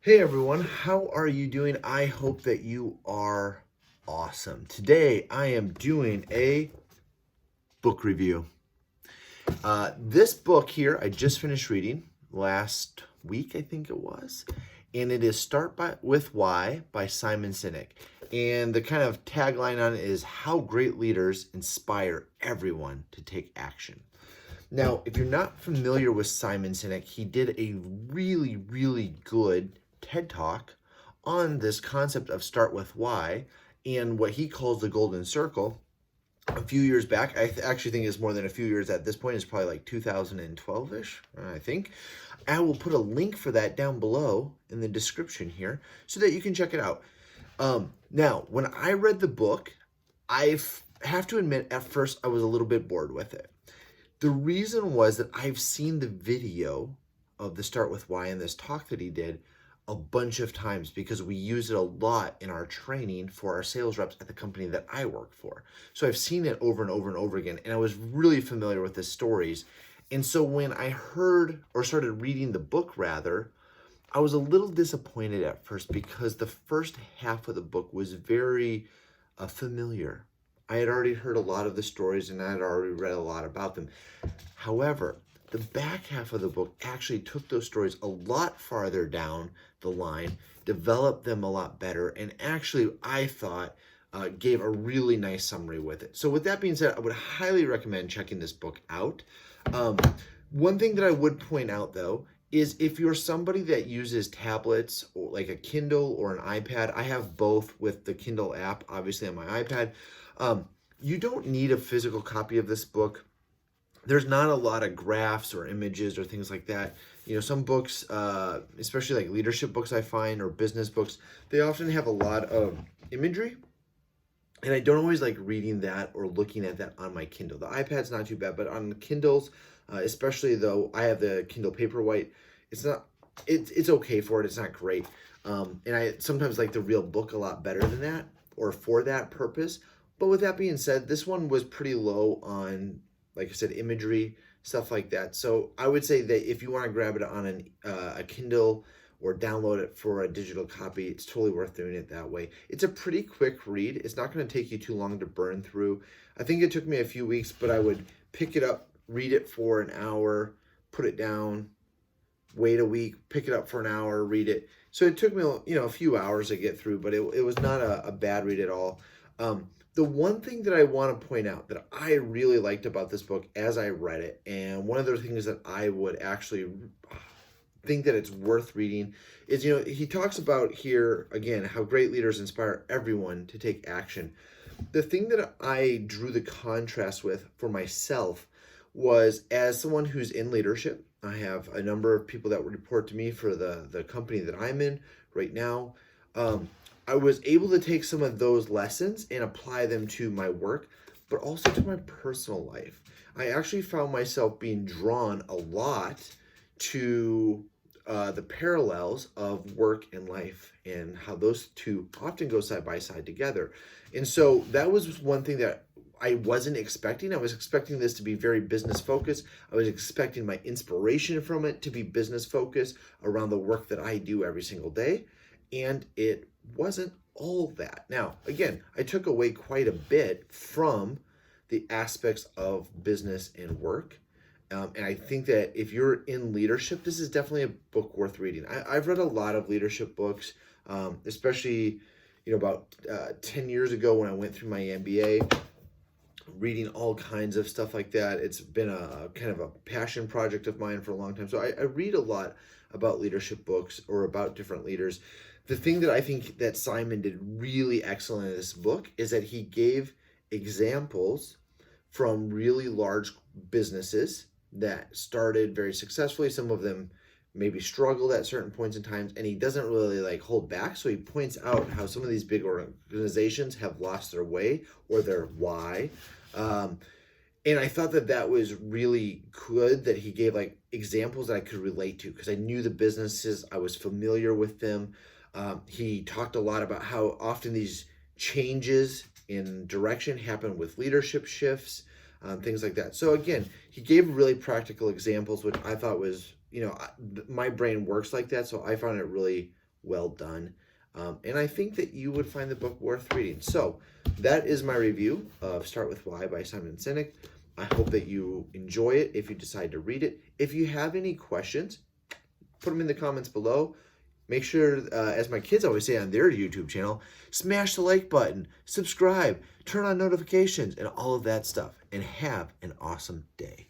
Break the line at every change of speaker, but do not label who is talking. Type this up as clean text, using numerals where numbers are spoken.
Hey everyone, how are you doing? I hope that you are awesome. Today I am doing a book review. This book here I just finished reading last week, I think it was, and it is with Why by Simon Sinek. And the kind of tagline on it is how great leaders inspire everyone to take action. Now, if you're not familiar with Simon Sinek, he did a really good TED Talk on this concept of start with why and what he calls the golden circle a few years back. I actually think it's more than a few years at this point. It's probably like 2012-ish, I think. I will put a link for that down below in the description here so that you can check it out. Now, when I read the book, I have to admit at first I was a little bit bored with it. The reason was that I've seen the video of the Start With Why in this talk that he did a bunch of times because we use it a lot in our training for our sales reps at the company that I work for. So I've seen it over and over and over again, and I was really familiar with the stories. And so when I heard or started reading the book rather, I was a little disappointed at first because the first half of the book was very familiar. I had already heard a lot of the stories and I had already read a lot about them. However, the back half of the book actually took those stories a lot farther down the line, developed them a lot better, and actually, I thought, gave a really nice summary with it. So with that being said, I would highly recommend checking this book out. One thing that I would point out, though, is if you're somebody that uses tablets or like a Kindle or an iPad, I have both with the Kindle app, obviously on my iPad. You don't need a physical copy of this book. There's not a lot of graphs or images or things like that. You know, some books, especially like leadership books I find or business books, they often have a lot of imagery. And I don't always like reading that or looking at that on my Kindle. The iPad's not too bad, but on Kindles, especially though I have the Kindle Paperwhite, it's okay for it. It's not great. And I sometimes like the real book a lot better than that or for that purpose. But with that being said, this one was pretty low on, like I said, imagery, stuff like that. So I would say that if you want to grab it on a Kindle or download it for a digital copy, it's totally worth doing it that way. It's a pretty quick read. It's not going to take you too long to burn through. I think it took me a few weeks, but I would pick it up, read it for an hour, put it down, wait a week, pick it up for an hour, read it. So it took me, a few hours to get through, but it was not a bad read at all. The one thing that I want to point out that I really liked about this book as I read it, and one of the things that I would actually think that it's worth reading is, he talks about here, again, how great leaders inspire everyone to take action. The thing that I drew the contrast with for myself was as someone who's in leadership, I have a number of people that report to me for the company that I'm in right now. I was able to take some of those lessons and apply them to my work, but also to my personal life. I actually found myself being drawn a lot to the parallels of work and life and how those two often go side by side together. And so that was one thing that I wasn't expecting. I was expecting this to be very business focused. I was expecting my inspiration from it to be business focused around the work that I do every single day. And it wasn't all that. Now, again, I took away quite a bit from the aspects of business and work. And I think that if you're in leadership, this is definitely a book worth reading. I've read a lot of leadership books, especially, about 10 years ago when I went through my MBA, reading all kinds of stuff like that. It's been a kind of a passion project of mine for a long time. So I read a lot about leadership books or about different leaders. The thing that I think that Simon did really excellent in this book is that he gave examples from really large businesses that started very successfully. Some of them maybe struggled at certain points in times, and he doesn't really hold back. So he points out how some of these big organizations have lost their way or their why. And I thought that was really good that he gave examples that I could relate to because I knew the businesses, I was familiar with them. He talked a lot about how often these changes in direction happen with leadership shifts, things like that. So again, he gave really practical examples, which I thought was, my brain works like that. So I found it really well done. And I think that you would find the book worth reading. So that is my review of Start With Why by Simon Sinek. I hope that you enjoy it if you decide to read it. If you have any questions, put them in the comments below. Make sure, as my kids always say on their YouTube channel, smash the like button, subscribe, turn on notifications, and all of that stuff. And have an awesome day.